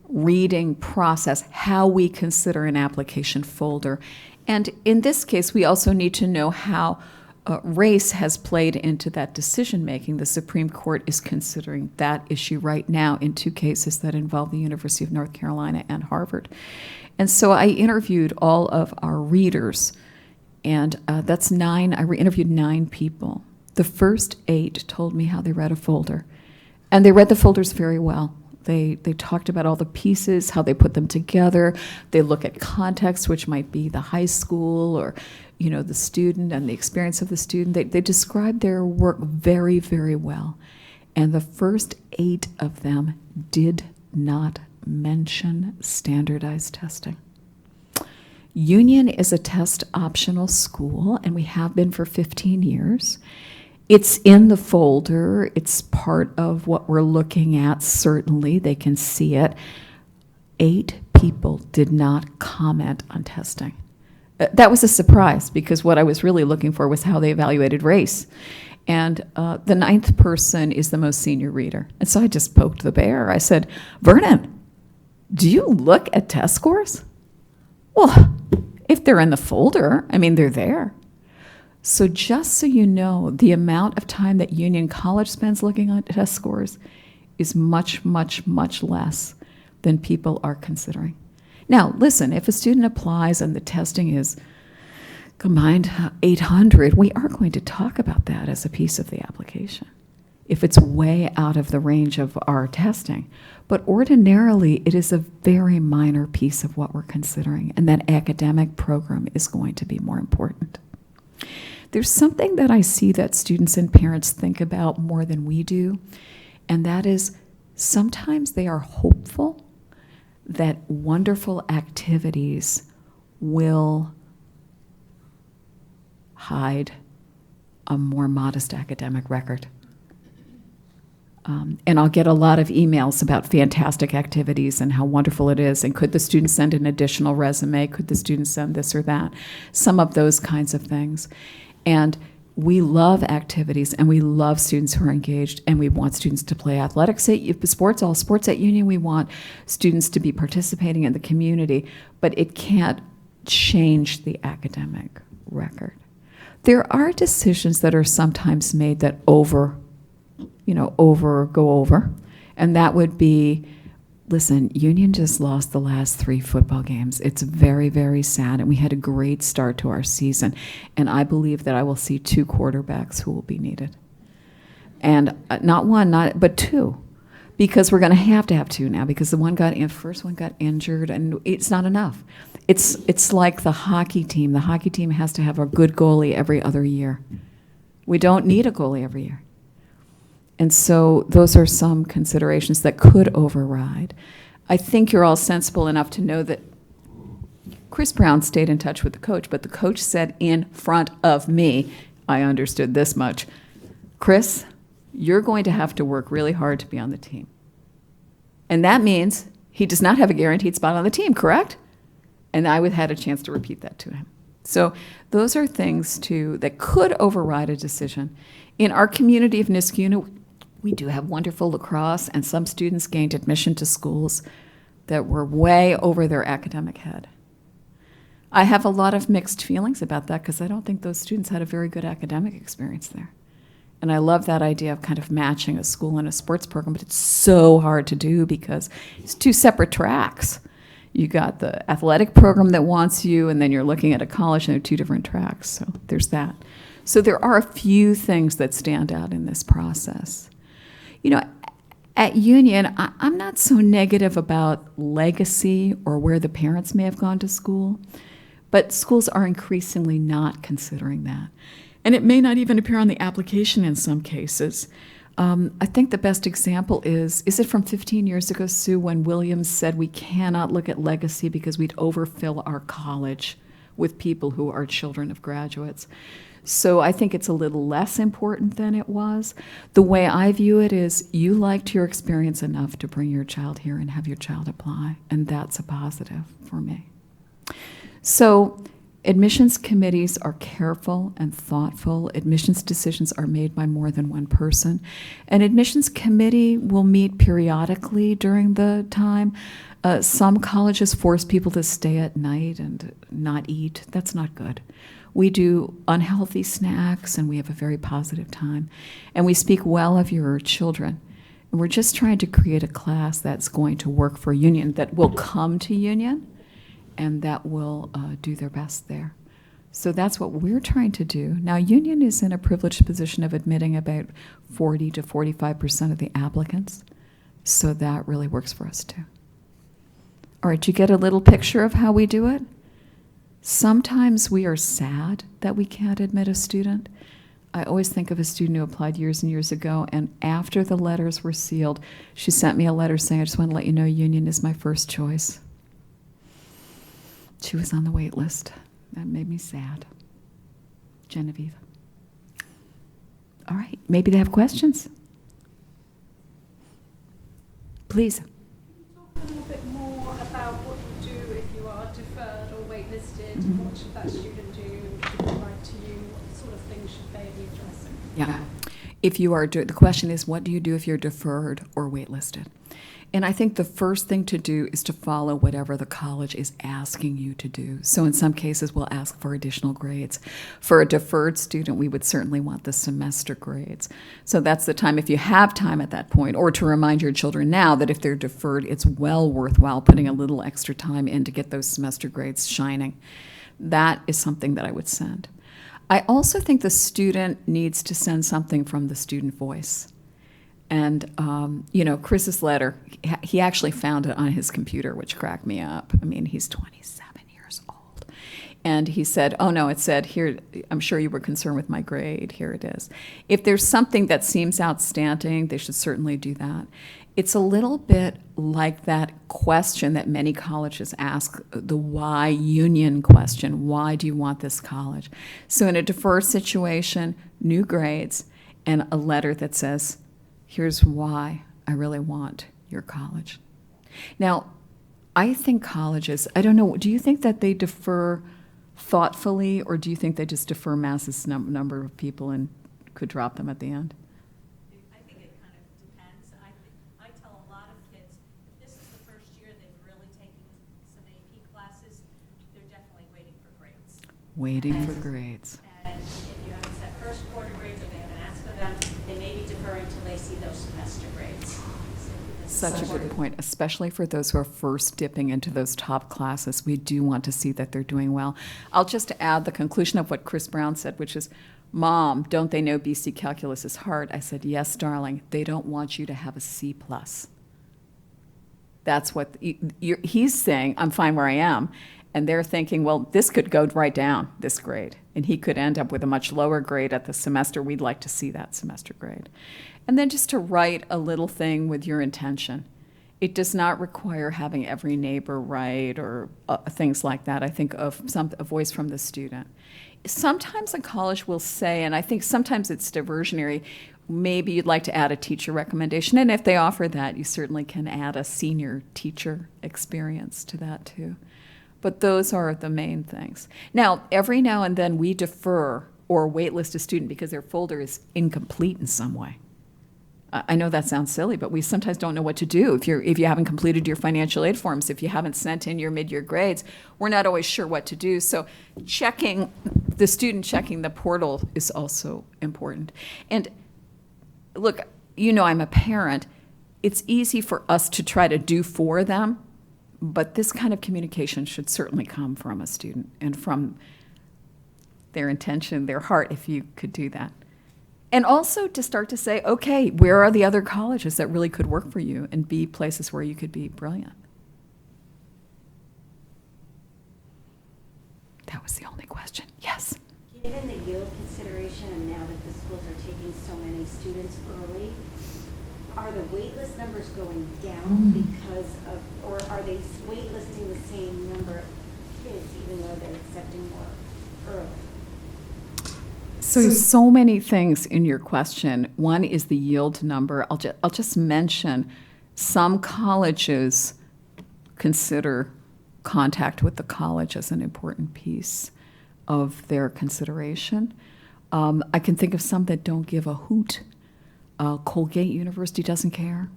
S17: reading process, how we consider an application folder. And in this case, we also need to know how race has played into that decision-making. The Supreme Court is considering that issue right now in 2 cases that involve the University of North Carolina and Harvard. And so I interviewed all of our readers, and that's 9. I interviewed 9 people. The first 8 told me how they read a folder, and they read the folders very well. They talked about all the pieces, how they put them together. They look at context, which might be the high school or, the student and the experience of the student. They described their work very, very well. And the first 8 of them did not mention standardized testing. Union is a test optional school, and we have been for 15 years. It's in the folder. It's part of what we're looking at, certainly. They can see it. 8 people did not comment on testing. That was a surprise, because what I was really looking for was how they evaluated race. And the 9th person is the most senior reader. And so I just poked the bear. I said, Vernon, do you look at test scores? Well, if they're in the folder, they're there. So just so you know, the amount of time that Union College spends looking at test scores is much, much, much less than people are considering. Now, listen, if a student applies and the testing is combined 800, we are going to talk about that as a piece of the application if it's way out of the range of our testing. But ordinarily, it is a very minor piece of what we're considering, and that academic program is going to be more important. There's something that I see that students and parents think about more than we do, and that is sometimes they are hopeful that wonderful activities will hide a more modest academic record. And I'll get a lot of emails about fantastic activities and how wonderful it is, and could the student send an additional resume, could the student send this or that, some of those kinds of things. And we love activities, and we love students who are engaged, and we want students to play athletics at sports, all sports at Union. We want students to be participating in the community, but it can't change the academic record. There are decisions that are sometimes made that go over, and that would be, listen, Union just lost the last 3 football games. It's very, very sad, and we had a great start to our season, and I believe that I will see 2 quarterbacks who will be needed. And not one, but 2, because we're going to have 2 now, because the first one got injured, and it's not enough. It's like the hockey team. The hockey team has to have a good goalie every other year. We don't need a goalie every year. And so those are some considerations that could override. I think you're all sensible enough to know that Chris Brown stayed in touch with the coach, but the coach said in front of me, I understood this much, Chris, you're going to have to work really hard to be on the team. And that means he does not have a guaranteed spot on the team, correct? And I had a chance to repeat that to him. So those are things, too, that could override a decision. In our community of Niskuna, we do have wonderful lacrosse, and some students gained admission to schools that were way over their academic head. I have a lot of mixed feelings about that because I don't think those students had a very good academic experience there. And I love that idea of kind of matching a school and a sports program, but it's so hard to do because it's 2 separate tracks. You got the athletic program that wants you, and then you're looking at a college, and they're 2 different tracks. So there's that. So there are a few things that stand out in this process. At Union, I'm not so negative about legacy or where the parents may have gone to school, but schools are increasingly not considering that. And it may not even appear on the application in some cases. I think the best example is it from 15 years ago, Sue, when Williams said we cannot look at legacy because we'd overfill our college with people who are children of graduates. So I think it's a little less important than it was. The way I view it is you liked your experience enough to bring your child here and have your child apply, and that's a positive for me. So admissions committees are careful and thoughtful. Admissions decisions are made by more than one person. An admissions committee will meet periodically during the time. Some colleges force people to stay at night and not eat. That's not good. We do unhealthy snacks, and we have a very positive time. And we speak well of your children. And we're just trying to create a class that's going to work for Union, that will come to Union, and that will do their best there. So that's what we're trying to do. Now, Union is in a privileged position of admitting about 40 to 45% of the applicants. So that really works for us, too. All right, you get a little picture of how we do it? Sometimes we are sad that we can't admit a student. I always think of a student who applied years and years ago, and after the letters were sealed, she sent me a letter saying, I just want to let you know Union is my first choice. She was on the wait list. That made me sad. Genevieve. All right, maybe they have questions. Please.
S15: A little bit more about what you do if you are deferred or waitlisted. What should that student do? Should they write to you? What sort of things should they be addressing?
S17: Yeah. If you are, the question is, what do you do if you're deferred or waitlisted? And I think the first thing to do is to follow whatever the college is asking you to do. So in some cases, we'll ask for additional grades. For a deferred student, we would certainly want the semester grades. So that's the time, if you have time at that point, or to remind your children now that if they're deferred, it's well worthwhile putting a little extra time in to get those semester grades shining. That is something that I would send. I also think the student needs to send something from the student voice. And, Chris's letter, he actually found it on his computer, which cracked me up. I mean, he's 27 years old. And he said, oh, no, it said, here, I'm sure you were concerned with my grade. Here it is. If there's something that seems outstanding, they should certainly do that. It's a little bit like that question that many colleges ask, the why union question. Why do you want this college? So in a deferred situation, new grades, and a letter that says, here's why I really want your college. Now, I think colleges, I don't know, do you think that they defer thoughtfully, or do you think they just defer massive number of people and could drop them at the end?
S19: I think it kind of depends. I tell a lot of kids, if this is the first year they've really taken some AP classes, they're definitely waiting for grades.
S17: Waiting for grades.
S19: And if you haven't set first quarter grades or they haven't asked for them, they may be deferring until they see those semester grades.
S17: Such a good point, especially for those who are first dipping into those top classes. We do want to see that they're doing well. I'll just add the conclusion of what Chris Brown said, which is, Mom, don't they know BC calculus is hard? I said, yes, darling, they don't want you to have a C+. That's what he's saying, I'm fine where I am. And they're thinking, well, this could go right down, this grade. And he could end up with a much lower grade at the semester. We'd like to see that semester grade. And then just to write a little thing with your intention. It does not require having every neighbor write or things like that. I think of a voice from the student. Sometimes a college will say, and I think sometimes it's diversionary, maybe you'd like to add a teacher recommendation. And if they offer that, you certainly can add a senior teacher experience to that too. But those are the main things. Now, every now and then we defer or waitlist a student because their folder is incomplete in some way. I know that sounds silly, but we sometimes don't know what to do. If you haven't completed your financial aid forms, if you haven't sent in your mid-year grades, we're not always sure what to do. So the student checking the portal is also important. And look, I'm a parent. It's easy for us to try to do for them, but this kind of communication should certainly come from a student and from their intention, their heart, if you could do that. And also to start to say, okay, where are the other colleges that really could work for you and be places where you could be brilliant? That was the only question. Yes?
S15: Given the yield consideration and now that the schools are taking so many students early, are the waitlist numbers going down because of, or are they waitlisting the same number of kids even though they're accepting more early?
S17: So many things in your question. One is the yield number. I'll just mention some colleges consider contact with the college as an important piece of their consideration. I can think of some that don't give a hoot. Colgate University doesn't care.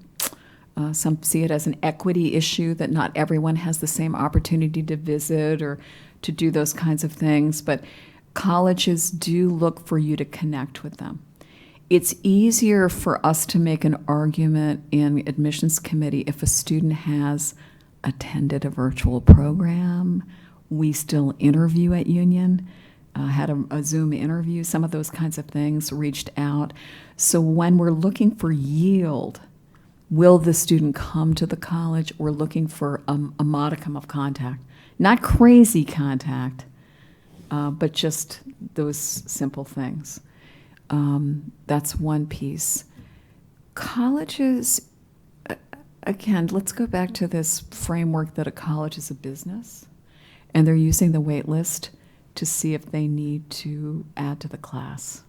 S17: Some see it as an equity issue that not everyone has the same opportunity to visit or to do those kinds of things. But colleges do look for you to connect with them. It's easier for us to make an argument in admissions committee if a student has attended a virtual program. We still interview at Union, had a Zoom interview, some of those kinds of things, reached out. So when we're looking for yield, will the student come to the college? We're looking for a modicum of contact. Not crazy contact, but just those simple things. That's one piece. Colleges, again, let's go back to this framework that a college is a business, and they're using the wait list to see if they need to add to the class.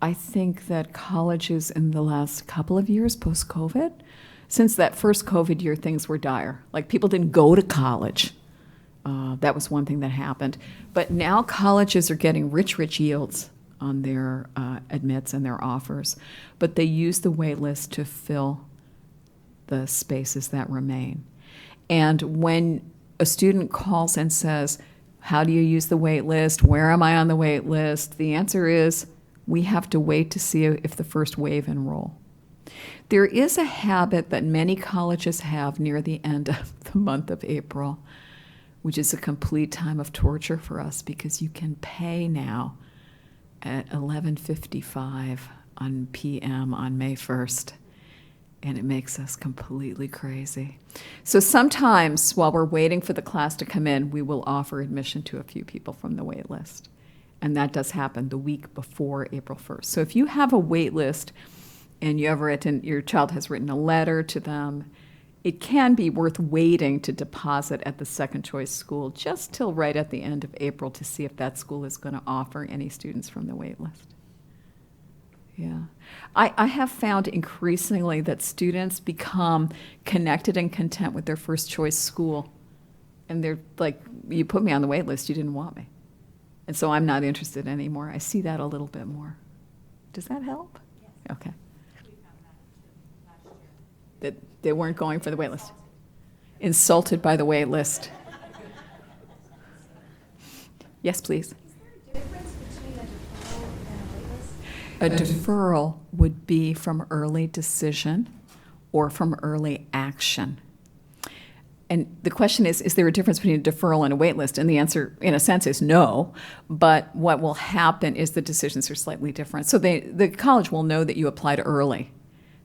S17: I think that colleges in the last couple of years, post-COVID, since that first COVID year, things were dire. Like, people didn't go to college. That was one thing that happened. But now colleges are getting rich yields on their admits and their offers. But they use the wait list to fill the spaces that remain. And when a student calls and says, how do you use the wait list? Where am I on the wait list? The answer is, we have to wait to see if the first wave enroll. There is a habit that many colleges have near the end of the month of April, which is a complete time of torture for us because you can pay now at 11:55 on PM on May 1st, and it makes us completely crazy. So sometimes while we're waiting for the class to come in, we will offer admission to a few people from the wait list. And that does happen the week before April 1st. So if you have a wait list and your child has written a letter to them, it can be worth waiting to deposit at the second choice school just till right at the end of April to see if that school is going to offer any students from the wait list. Yeah. I have found increasingly that students become connected and content with their first choice school. And they're like, you put me on the wait list, you didn't want me. And so I'm not interested anymore. I see that a little bit more. Does that help? Yes. Okay. That they weren't going for the wait list. Insulted by the wait list. Yes, please. A deferral would be from early decision or from early action. And the question is there a difference between a deferral and a wait list? And the answer, in a sense, is no. But what will happen is the decisions are slightly different. So the college will know that you applied early.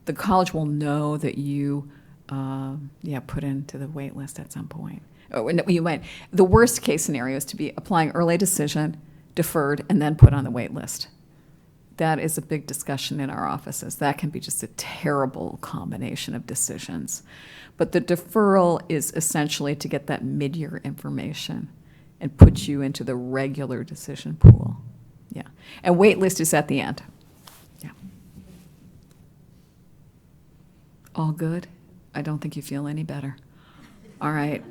S17: The college will know that you put into the wait list at some point. The worst case scenario is to be applying early decision, deferred, and then put on the wait list. That is a big discussion in our offices. That can be just a terrible combination of decisions. But the deferral is essentially to get that mid-year information and put you into the regular decision pool. Yeah. And wait list is at the end. Yeah. All good? I don't think you feel any better. All right.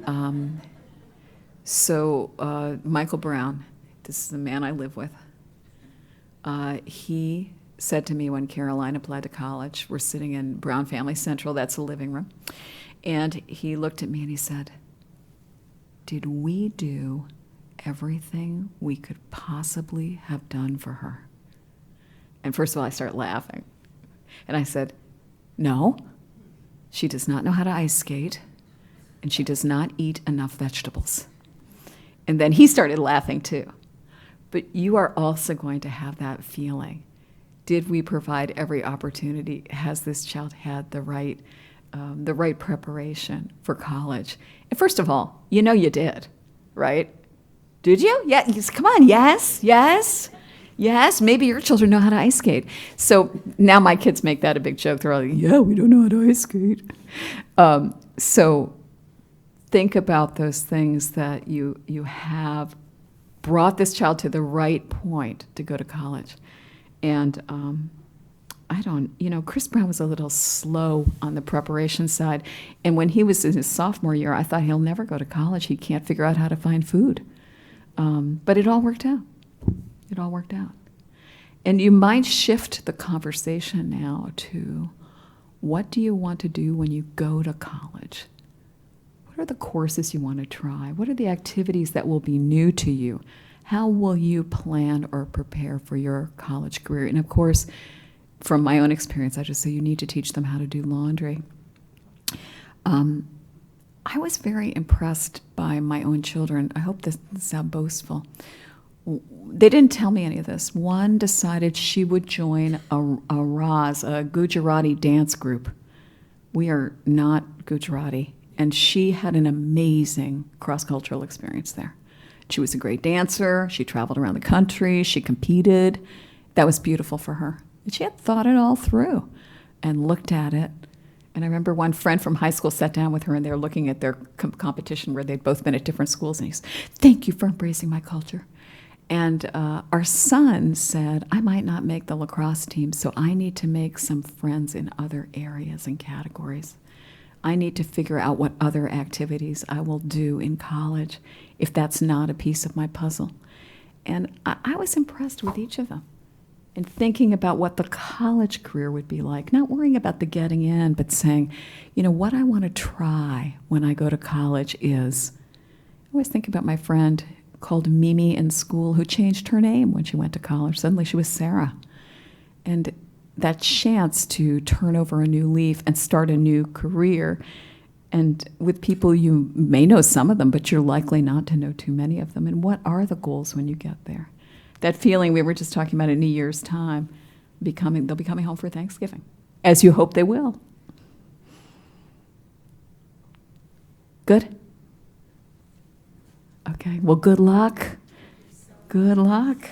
S17: So Michael Brown, this is the man I live with. He said to me when Caroline applied to college, we're sitting in Brown Family Central, that's the living room, and he looked at me and he said, did we do everything we could possibly have done for her? And first of all, I started laughing. And I said, no, she does not know how to ice skate, and she does not eat enough vegetables. And then he started laughing too. But you are also going to have that feeling. Did we provide every opportunity? Has this child had the right preparation for college? And first of all, you know you did, right? Did you? Yeah, come on, yes. Maybe your children know how to ice skate. So now my kids make that a big joke. They're all like, yeah, we don't know how to ice skate. So think about those things that you have brought this child to the right point to go to college. And Chris Brown was a little slow on the preparation side. And when he was in his sophomore year, I thought he'll never go to college. He can't figure out how to find food. But it all worked out. And you might shift the conversation now to, what do you want to do when you go to college? What are the courses you want to try? What are the activities that will be new to you? How will you plan or prepare for your college career? And of course, from my own experience, I just say you need to teach them how to do laundry. I was very impressed by my own children. I hope this doesn't sound boastful. They didn't tell me any of this. One decided she would join a Raz, a Gujarati dance group. We are not Gujarati. And she had an amazing cross-cultural experience there. She was a great dancer. She traveled around the country. She competed. That was beautiful for her. And she had thought it all through and looked at it. And I remember one friend from high school sat down with her, and they were looking at their competition where they'd both been at different schools. And he said, thank you for embracing my culture. And our son said, I might not make the lacrosse team, so I need to make some friends in other areas and categories. I need to figure out what other activities I will do in college if that's not a piece of my puzzle. And I was impressed with each of them. and thinking about what the college career would be like, not worrying about the getting in, but saying, you know, what I want to try when I go to college is, I always think about my friend called Mimi in school who changed her name when she went to college. Suddenly she was Sarah. And that chance to turn over a new leaf and start a new career, and with people you may know some of them, but you're likely not to know too many of them. And what are the goals when you get there? That feeling we were just talking about in a year's time, they'll be coming home for Thanksgiving, as you hope they will. Good? Okay, well, good luck. Good luck.